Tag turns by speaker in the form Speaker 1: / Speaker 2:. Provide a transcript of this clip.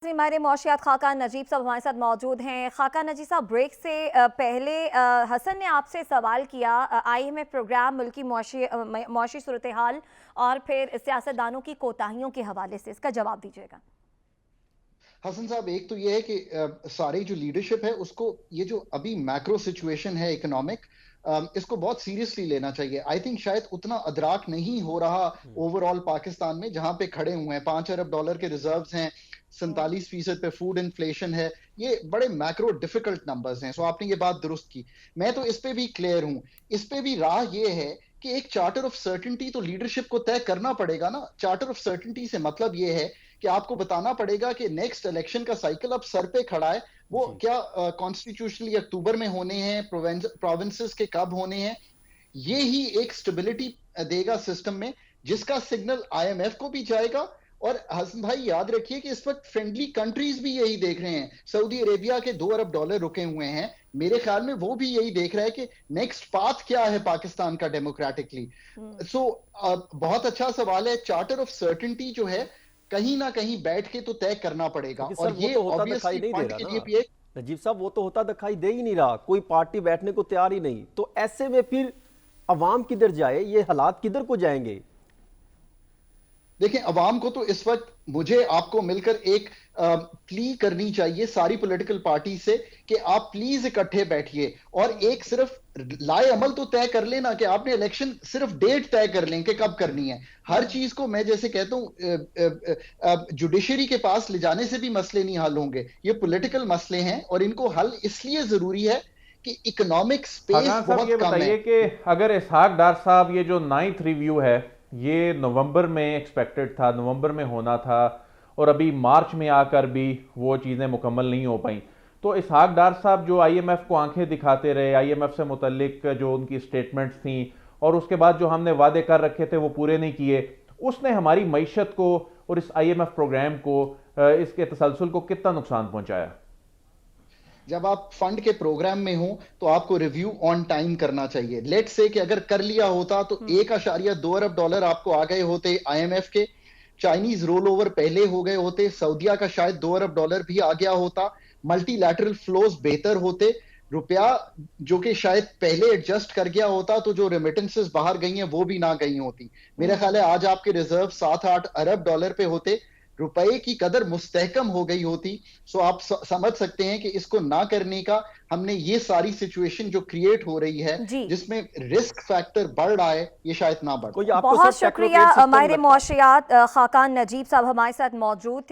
Speaker 1: हमारे मौशियात खाकान नजीब साहब हमारे साथ मौजूद हैं। खाकान नजीब साहब, ब्रेक से पहले हसन ने आपसे सवाल किया IMF प्रोग्राम, मुल्की मौशी सूरत हाल और फिर सियासतदानों की कोताहियों के हवाले से, इसका जवाब दीजिएगा।
Speaker 2: हसन साहब, एक तो ये है कि सारी जो लीडरशिप है उसको ये जो अभी मैक्रो सिचुएशन है इकोनॉमिक, इसको बहुत सीरियसली लेना चाहिए। आई थिंक शायद उतना अदराक नहीं हो रहा ओवरऑल पाकिस्तान में, जहां पे खड़े हुए हैं। $5 अरब के रिजर्व्स हैं, 47% पे फूड इन्फ्लेशन है। ये बड़े मैक्रो डिफिकल्ट नंबर्स हैं। सो आपने ये बात दुरुस्त की, मैं तो इस पे भी क्लियर हूं। इस पे भी राह ये है कि एक चार्टर ऑफ सर्टेनिटी तो लीडरशिप को तय करना पड़ेगा ना। चार्टर ऑफ सर्टेनिटी से मतलब ये है कि आपको बताना पड़ेगा कि नेक्स्ट इलेक्शन का साइकिल अब सर पे खड़ा है। वो क्या कॉन्स्टिट्यूशनली अक्टूबर में होने हैं, प्रोविंसेस के कब होने हैं, ये ही एक स्टेबिलिटी देगा सिस्टम में, जिसका सिग्नल IMF को भी जाएगा। और हसन भाई, याद रखिए कि इस वक्त फ्रेंडली कंट्रीज भी यही देख रहे हैं। सऊदी अरेबिया के $2 अरब रुके हुए हैं, मेरे ख्याल में वो भी यही देख रहा है कि नेक्स्ट पाथ क्या है पाकिस्तान का डेमोक्रेटिकली। सो बहुत अच्छा सवाल है। चार्टर ऑफ सर्टेनिटी जो है, कहीं ना कहीं बैठ के तो तय करना पड़ेगा।
Speaker 3: लेकिन सर
Speaker 2: और
Speaker 3: वो
Speaker 2: ये
Speaker 3: तो होता दिखाई
Speaker 2: ऑब्वियसली
Speaker 3: नहीं दे
Speaker 2: फंड
Speaker 3: रहा
Speaker 2: के
Speaker 3: ना
Speaker 2: लिए भी एक
Speaker 3: नजीब साहब, वो तो होता दिखाई दे ही नहीं रहा। कोई पार्टी बैठने को तैयार ही नहीं, तो ऐसे में फिर अवाम किधर जाए, ये हालात किधर को जाएंगे?
Speaker 2: देखें, अवाम को तो इस वक्त मुझे आपको मिलकर एक प्ली करनी चाहिए सारी पॉलिटिकल पार्टी से कि आप प्लीज इकट्ठे बैठिए और एक सिर्फ लाए अमल तो तय कर लेना कि आपने इलेक्शन सिर्फ डेट तय कर लें कि कब करनी है। हर चीज को मैं जैसे कहता हूं जुडिशरी के पास ले जाने से भी मसले नहीं हल होंगे। ये पॉलिटिकल मसले हैं और इनको हल इसलिए जरूरी है कि इकोनॉमिक स्पेस
Speaker 4: खाकान साहब, ये
Speaker 2: बहुत कम है।
Speaker 4: बताइए कि अगर इसहाक डार साहब, ये जो 9th रिव्यू है, ये नवंबर में एक्सपेक्टेड था, नवंबर में होना था, और अभी मार्च में आकर भी वो चीज़ें मुकम्मल नहीं हो पाई, तो इसहाक डार साहब जो IMF को आंखें दिखाते रहे, IMF से मुतल्लिक जो उनकी स्टेटमेंट्स थी और उसके बाद जो हमने वादे कर रखे थे वो पूरे नहीं किए, उसने हमारी मईशत को और इस IMF प्रोग्राम को, इसके तसलसल को कितना नुकसान पहुंचाया?
Speaker 2: जब आप फंड के प्रोग्राम में हो तो आपको रिव्यू ऑन टाइम करना चाहिए। लेट से कि अगर कर लिया होता तो $1.2 अरब आपको आ गए होते IMF के। चाइनीज रोल ओवर पहले हो गए होते, सऊदिया का शायद $2 अरब भी आ गया होता। मल्टीलैटरल फ्लोज बेहतर होते। रुपया जो कि शायद पहले एडजस्ट कर गया होता तो जो रेमिटेंसेस बाहर गई हैं वो भी ना गई होती। मेरा ख्याल है आज आपके रिजर्व $7-8 अरब पे होते, रुपए की कदर मुस्तहकम हो गई होती। सो आप समझ सकते हैं कि इसको ना करने का, हमने ये सारी सिचुएशन जो क्रिएट हो रही है
Speaker 1: जी,
Speaker 2: जिसमें रिस्क फैक्टर बढ़ रहा है, ये शायद ना बढ़
Speaker 3: कोई
Speaker 2: पाए।
Speaker 3: आपको
Speaker 1: बहुत
Speaker 3: सर टेक्नोक्रेट
Speaker 1: शुक्रिया।
Speaker 3: सिस्टम
Speaker 1: माहिर
Speaker 3: लगता है?
Speaker 1: मौशियात खाकान नजीब साहब हमारे साथ मौजूद थे।